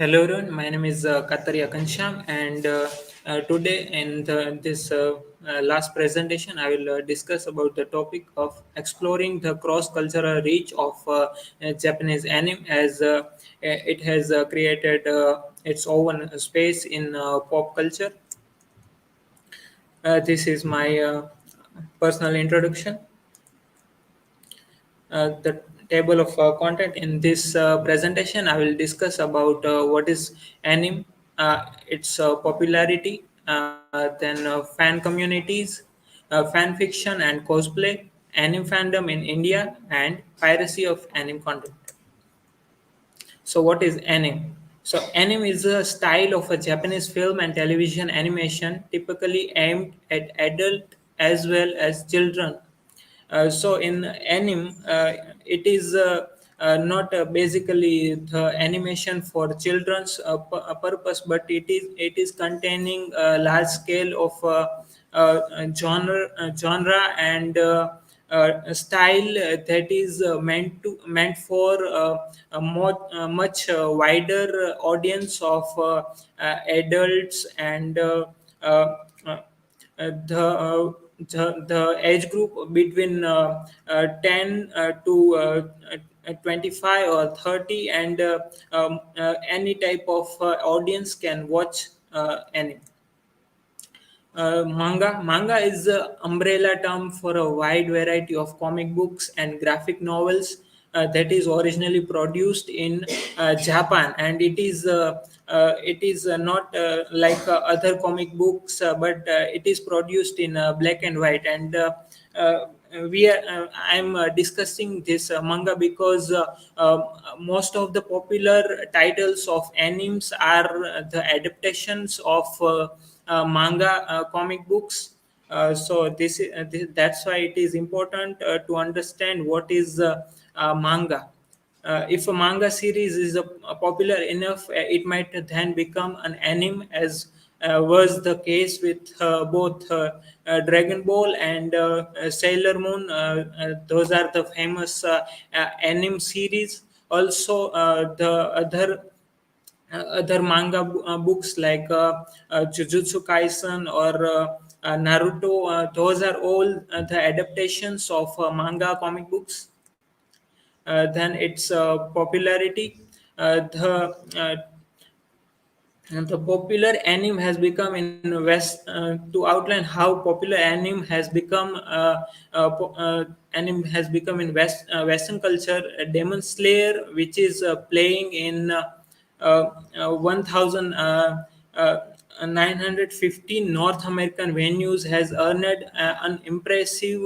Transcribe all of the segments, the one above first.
Hello everyone, my name is Katari Akansham, and today in this last presentation I will discuss about the topic of exploring the cross-cultural reach of Japanese anime as it has created its own space in pop culture. This is my personal introduction. The table of content in this presentation I will discuss about what is anime, its popularity, then fan communities, fan fiction and cosplay, anime fandom in India, and piracy of anime content. So, what is anime? So, anime is a style of a Japanese film and television animation typically aimed at adult as well as children. So, in anime, it is not basically the animation for children's purpose, but it is containing a large scale of genre and style that is meant for much wider audience of adults and uh, uh, the age group between 10 to 25 or 30, and any type of audience can watch anime. Manga is the umbrella term for a wide variety of comic books and graphic novels that is originally produced in Japan, and it is not like other comic books, but it is produced in black and white. And uh, I'm discussing this manga because most of the popular titles of animes are the adaptations of manga comic books. So that's why it is important to understand what is manga. If a manga series is popular enough, it might then become an anime, as was the case with both Dragon Ball and Sailor Moon. Those are the famous anime series. Also, the other manga books like Jujutsu Kaisen or Naruto. Those are all the adaptations of manga comic books. Then its popularity. The popular anime has become in West. To outline how popular anime has become, anime has become in Western culture. Demon Slayer, which is playing in 1915 North American venues, has earned an impressive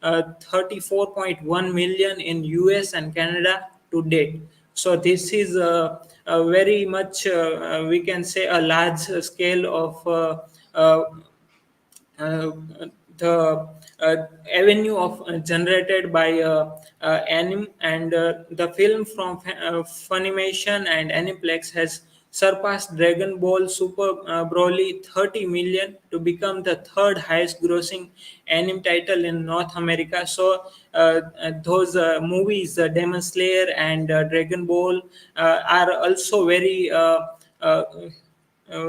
34.1 million in US and Canada to date. So this is very much, we can say, a large scale of uh, uh, the avenue of generated by anime, and the film from Funimation and Aniplex has surpassed Dragon Ball Super Broly 30 million to become the third highest grossing anime title in North America. So those movies, Demon Slayer and Dragon Ball, are also very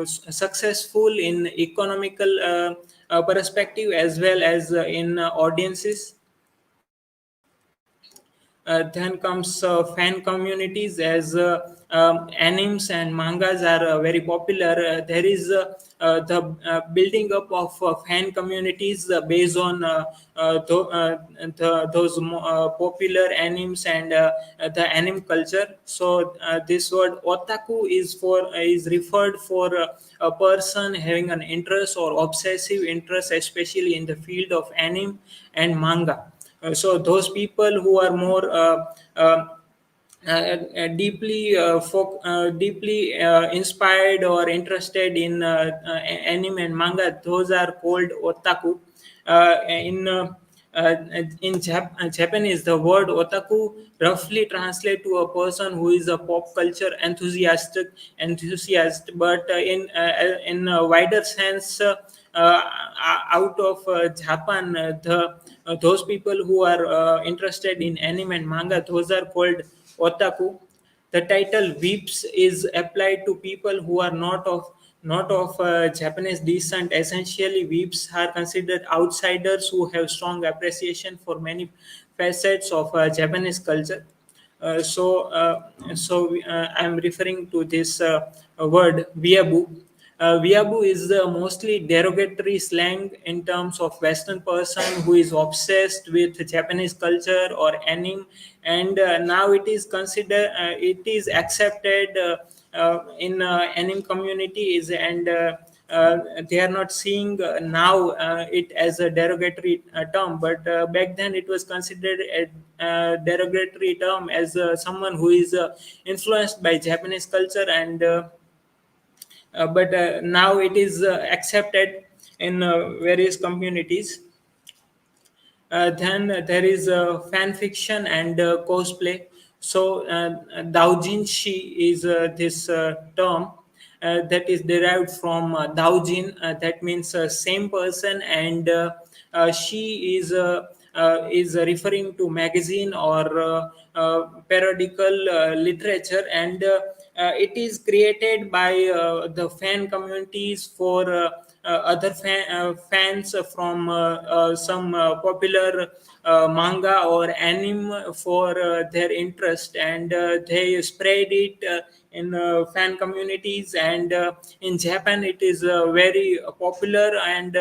successful in economical perspective as well as in audiences. Then comes fan communities, as animes and mangas are very popular. There is the building up of fan communities based on popular animes and the anime culture. So this word otaku is referred for a person having an interest or obsessive interest, especially in the field of anime and manga. So those people who are more deeply inspired or interested in anime and manga, those are called otaku. In Japanese, the word otaku roughly translate to a person who is a pop culture enthusiast, but in a wider sense, out of Japan, the those people who are interested in anime and manga, those are called otaku. The title "weeps" is applied to people who are not of Japanese descent. Essentially, weeps are considered outsiders who have strong appreciation for many facets of Japanese culture. I'm referring to this word "weeaboo." Weeaboo is the mostly derogatory slang in terms of Western person who is obsessed with Japanese culture or anime, and now it is accepted in anime communities, and they are not seeing now it as a derogatory term, but back then it was considered a derogatory term as someone who is influenced by Japanese culture, and but now it is accepted in various communities. Then there is fan fiction and cosplay. So, doujinshi is this term that is derived from daujin, that means same person, and she is referring to magazine or periodical literature, and it is created by the fan communities for other fans from some popular manga or anime for their interest, and they spread it in fan communities, and in Japan it is very popular, and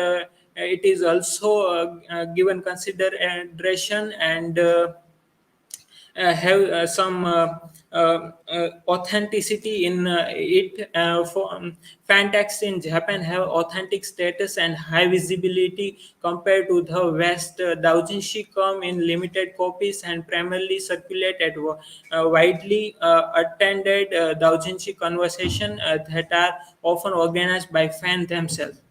it is also given consideration, and have some authenticity in it. Fan texts in Japan have authentic status and high visibility compared to the West. Doujinshi come in limited copies and primarily circulate at widely attended doujinshi conversation that are often organized by fans themselves.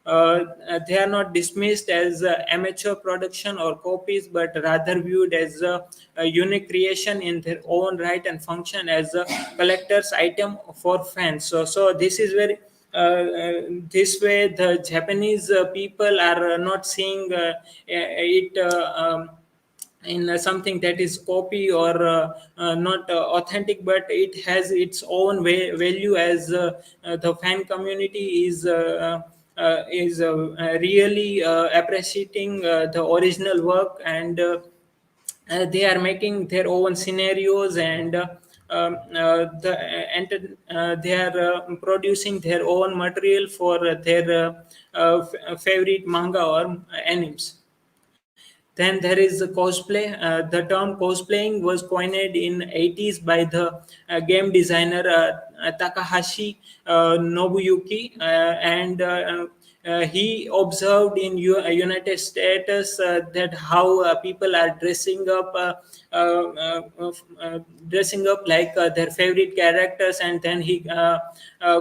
They are not dismissed as amateur production or copies, but rather viewed as a unique creation in their own right and function as a collector's item for fans. So this is where this way the Japanese people are not seeing it. In something that is copy or not authentic, but it has its own value, as the fan community is really appreciating the original work, and they are making their own scenarios, and they are producing their own material for their favorite manga or animes. Then there is the cosplay. The term cosplaying was coined in 80s by the game designer Takahashi Nobuyuki, and he observed in United States that how people are dressing up like their favorite characters, and then he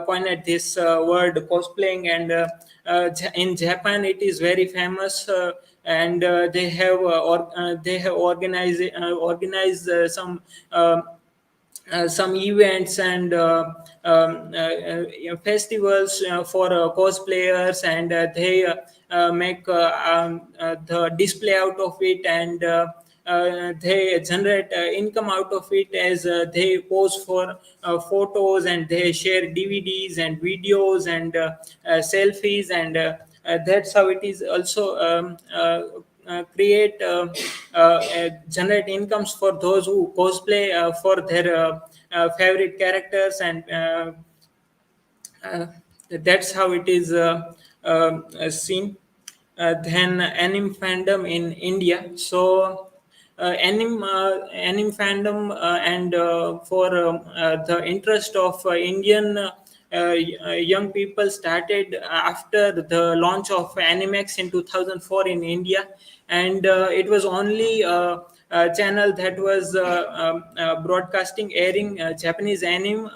coined this word cosplaying, and in Japan it is very famous, and they have organized some events and festivals for cosplayers, and they make the display out of it, and they generate income out of it, as they pose for photos, and they share DVDs and videos and selfies, and that's how it is also create generate incomes for those who cosplay for their favorite characters, and uh, that's how it is seen. Then anime fandom in India. So anime fandom, and for the interest of Indian young people started after the launch of Animax in 2004 in India, and it was only channel that was broadcasting airing Japanese anime,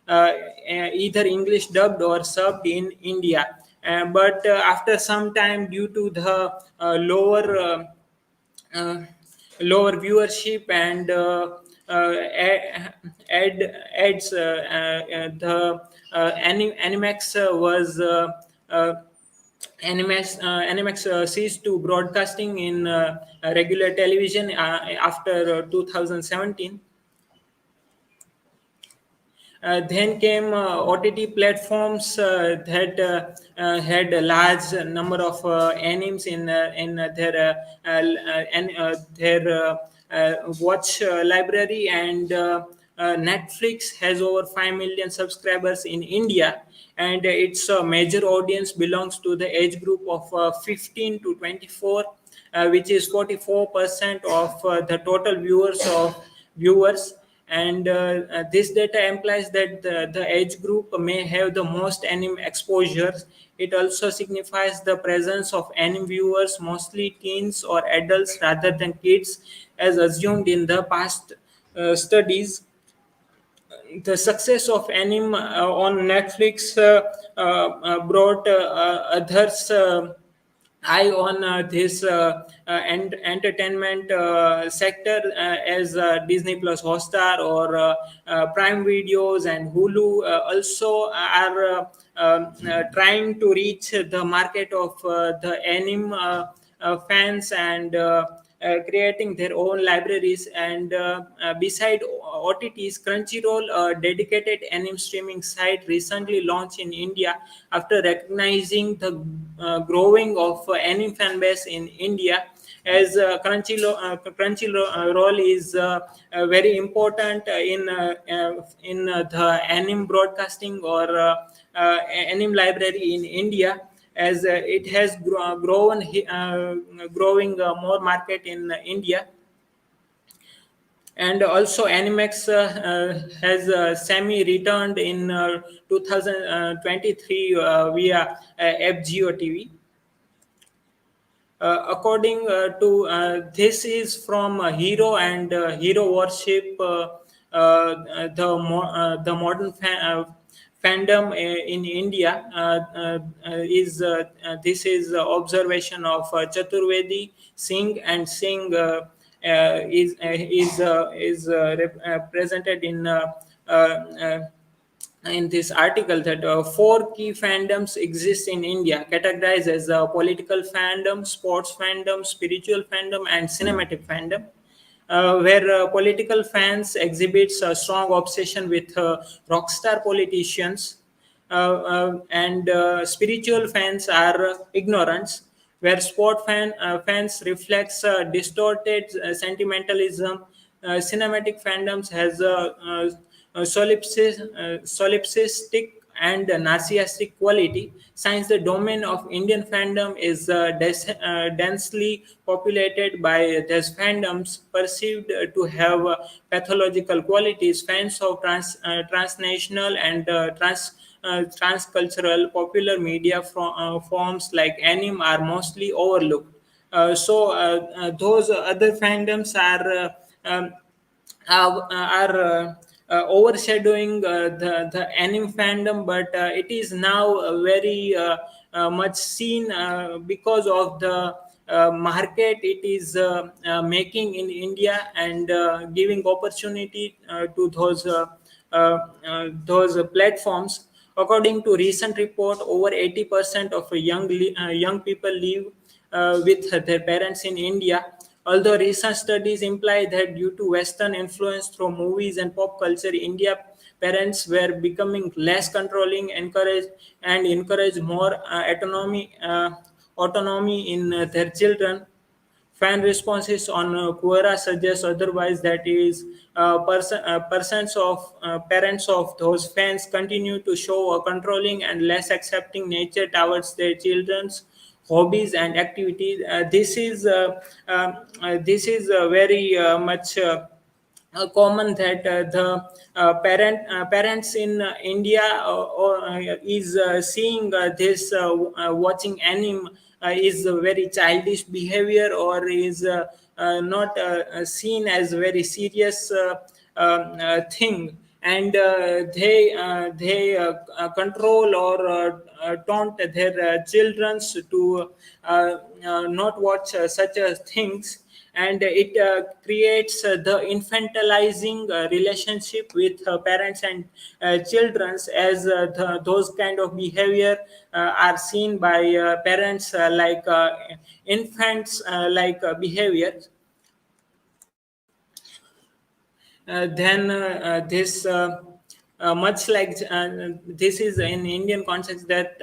either English dubbed or subbed in India. But after some time, due to the uh, lower viewership and ads, the Animax was Animax ceased to broadcasting in regular television after 2017. Then came OTT platforms that had a large number of animes in their watch library, and Netflix has over 5 million subscribers in India, and its major audience belongs to the age group of 15 to 24, which is 44% of the total viewers. And this data implies that the age group may have the most anime exposures. It also signifies the presence of anime viewers, mostly teens or adults rather than kids, as assumed in the past studies. The success of anime on Netflix brought others eye on this entertainment sector, as Disney Plus, Hotstar, or Prime Videos and Hulu also are trying to reach the market of the anime fans, and creating their own libraries. And beside OTTs, Crunchyroll, a dedicated anime streaming site, recently launched in India after recognizing the growing of anime fan base in India. As Crunchyroll is very important in the anime broadcasting or anime library in India, as it has growing more market in India. And also Animex has semi-returned in 2023 via FGO TV. According to this is from Hero and Hero Worship, the modern fandom in India is this is observation of Chaturvedi Singh, and Singh is presented in this article that four key fandoms exist in India, categorized as political fandom, sports fandom, spiritual fandom, and cinematic fandom. Where political fans exhibits a strong obsession with rockstar politicians, and spiritual fans are ignorance, where fans reflects distorted sentimentalism. Cinematic fandoms has solipsistic and narcissistic quality. Since the domain of Indian fandom is densely populated by these fandoms perceived to have pathological qualities, fans of transnational and transcultural popular media forms like anime are mostly overlooked. Those other fandoms are overshadowing the anime fandom, but it is now very much seen because of the market it is making in India, and giving opportunity to those platforms. According to recent report, over 80% of young people live with their parents in India. Although recent studies imply that due to Western influence through movies and pop culture, India parents were becoming less controlling, encourage more autonomy in their children. Fan responses on Quora suggest otherwise, that is, persons of parents of those fans continue to show a controlling and less accepting nature towards their children's hobbies and activities. This is very much common that the parents in India is seeing this watching anime is a very childish behavior, or is not seen as very serious thing, and they control or taunt their children to not watch such things, and it creates the infantilizing relationship with parents and children, as those kind of behavior are seen by parents like infants behavior. Then this much like this is in Indian context, that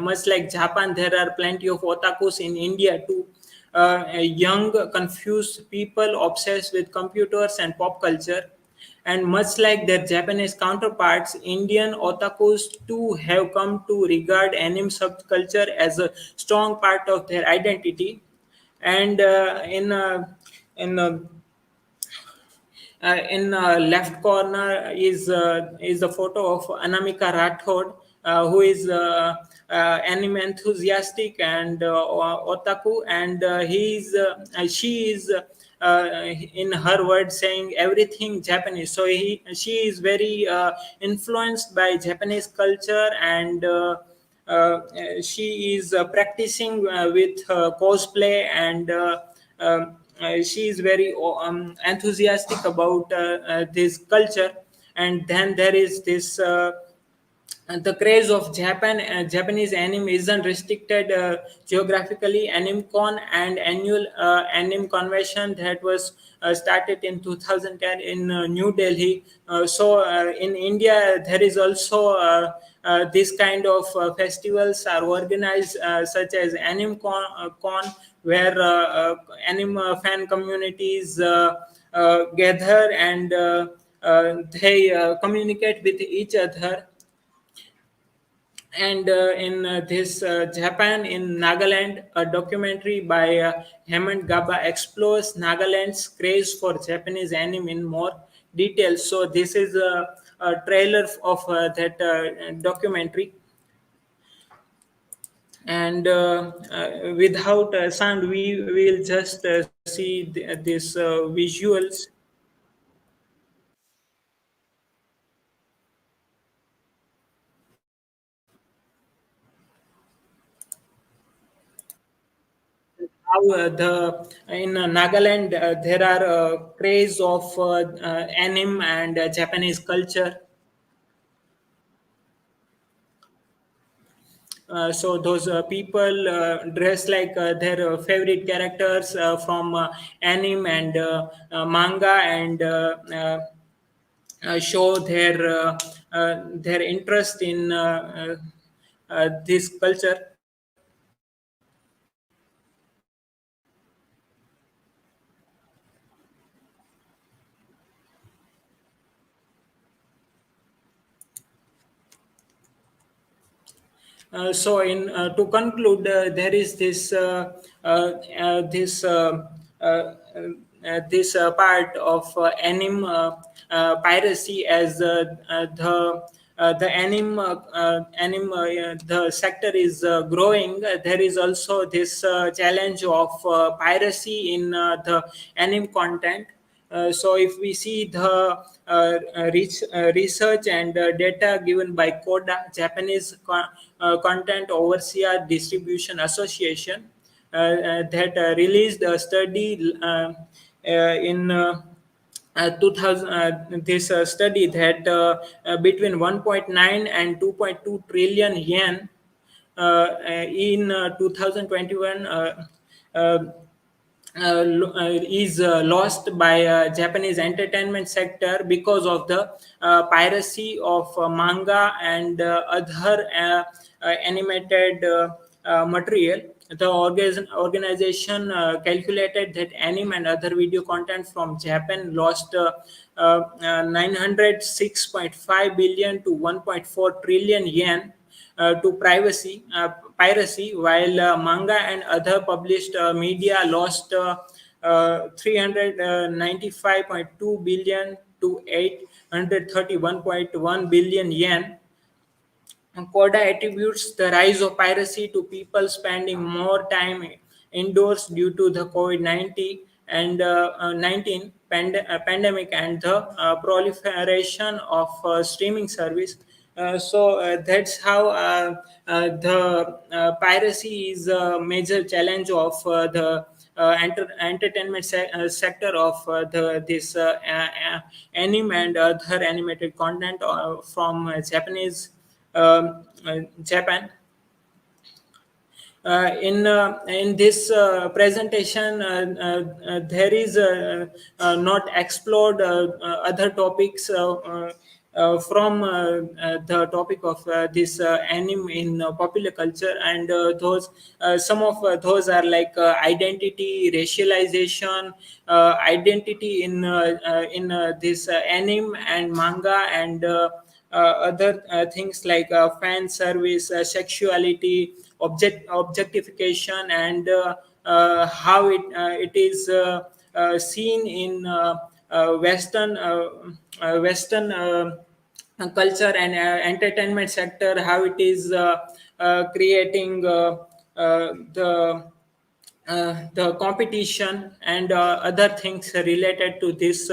much like Japan, there are plenty of otakus in India too. Young, confused people obsessed with computers and pop culture. And much like their Japanese counterparts, Indian otakus too have come to regard anime subculture as a strong part of their identity. And in left corner is the photo of Anamika Rathod, who is anime enthusiastic and otaku, and she is in her words saying everything Japanese. So she is very influenced by Japanese culture, and she is practicing with cosplay, and she is very enthusiastic about this culture. And then there is this the craze of Japanese anime isn't restricted geographically. AnimeCon, and annual anime convention that was started in 2010 in New Delhi. In India, there is also this kind of festivals are organized, such as AnimeCon, where anime fan communities gather, and they communicate with each other. And in this Japan, in Nagaland, a documentary by Hemant Gaba explores Nagaland's craze for Japanese anime in more detail. So this is a trailer of that documentary. And without sound, we will just see these visuals. How the in Nagaland there are craze of anime and Japanese culture. So those people dress like their favorite characters from anime and manga, and show their interest in this culture. So, in to conclude, there is this part of anime piracy, as the sector is growing. There is also this challenge of piracy in the anime content. So if we see the research and data given by CODA, Japanese Content Overseer Distribution Association, that released a study in 2000, this study that between 1.9 and 2.2 trillion yen in 2021 uh, is lost by Japanese entertainment sector because of the piracy of manga and other animated material. The organization calculated that anime and other video content from Japan lost 906.5 billion to 1.4 trillion yen to piracy, while manga and other published media lost 395.2 billion to 831.1 billion yen. Koda attributes the rise of piracy to people spending more time indoors due to the COVID-19 and 19 pandemic, and the proliferation of streaming service. That's how the piracy is a major challenge of the entertainment sector of this anime and other animated content from Japan. In this presentation, there is not explored other topics the topic of this anime in popular culture, and those some of those are like identity, racialization, identity in this anime and manga, and other things like fan service, sexuality, objectification, and how it is seen in Western culture and entertainment sector, how it is creating the competition and other things related to this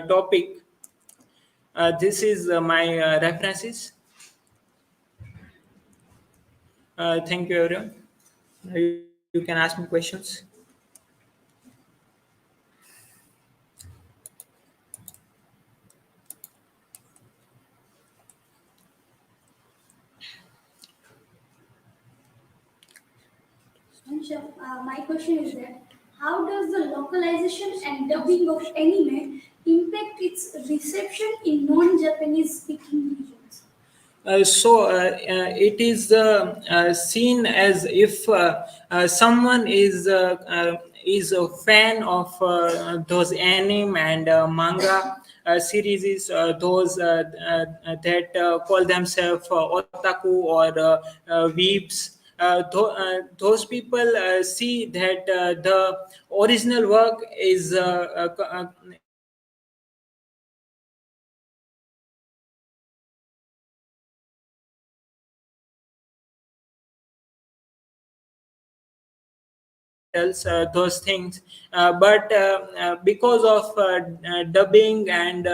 topic. This is my references. Thank you, everyone. You can ask me questions. Ansha, my question is that how does the localization and dubbing of anime impact its reception in non-Japanese speaking regions? It is seen as if someone is a fan of those anime and manga series, those that call themselves otaku or weebs. Those people see that the original work is else those things, but because of dubbing and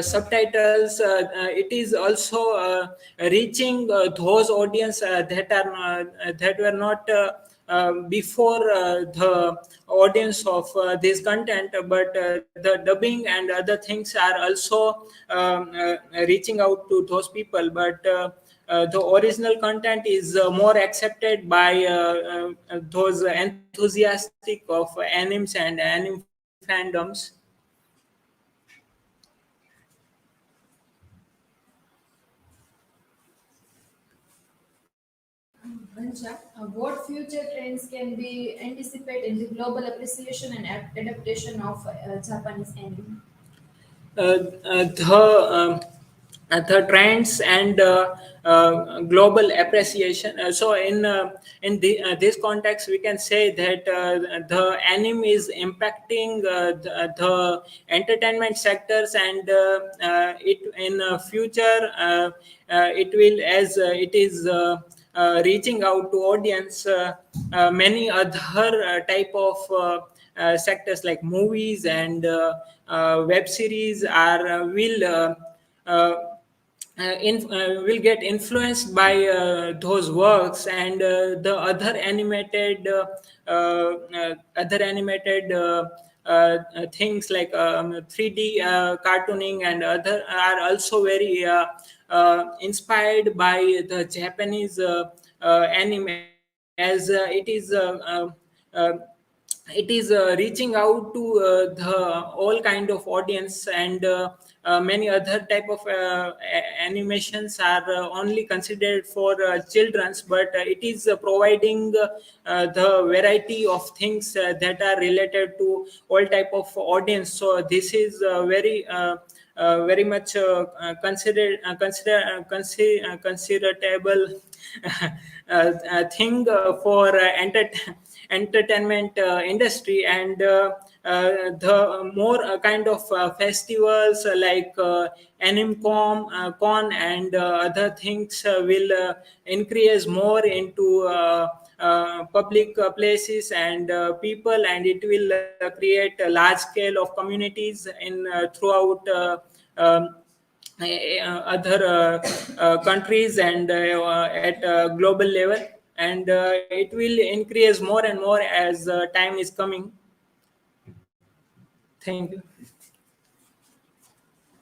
subtitles, it is also reaching those audience that were not before the audience of this content, but the dubbing and other things are also reaching out to those people, but the original content is more accepted by those enthusiastic of animes and anime fandoms. Vancha, what future trends can be anticipated in the global appreciation and adaptation of Japanese anime? uh, the trends and global appreciation. So in this context, we can say that the anime is impacting the entertainment sectors, and it in future it will, as it is reaching out to audience, many other type of sectors like movies and web series are uh, will get influenced by those works, and the other animated things like 3D cartooning and other are also very inspired by the Japanese anime, as uh, it is reaching out to the all kind of audience, and many other type of animations are only considered for children's, but it is providing the variety of things that are related to all type of audience. So this is very much considerable thing for entertainment industry, and the more kind of festivals like animcom con and other things will increase more into public places and people, and it will create a large scale of communities in throughout other countries and at global level, and it will increase more and more as time is coming. Thank you.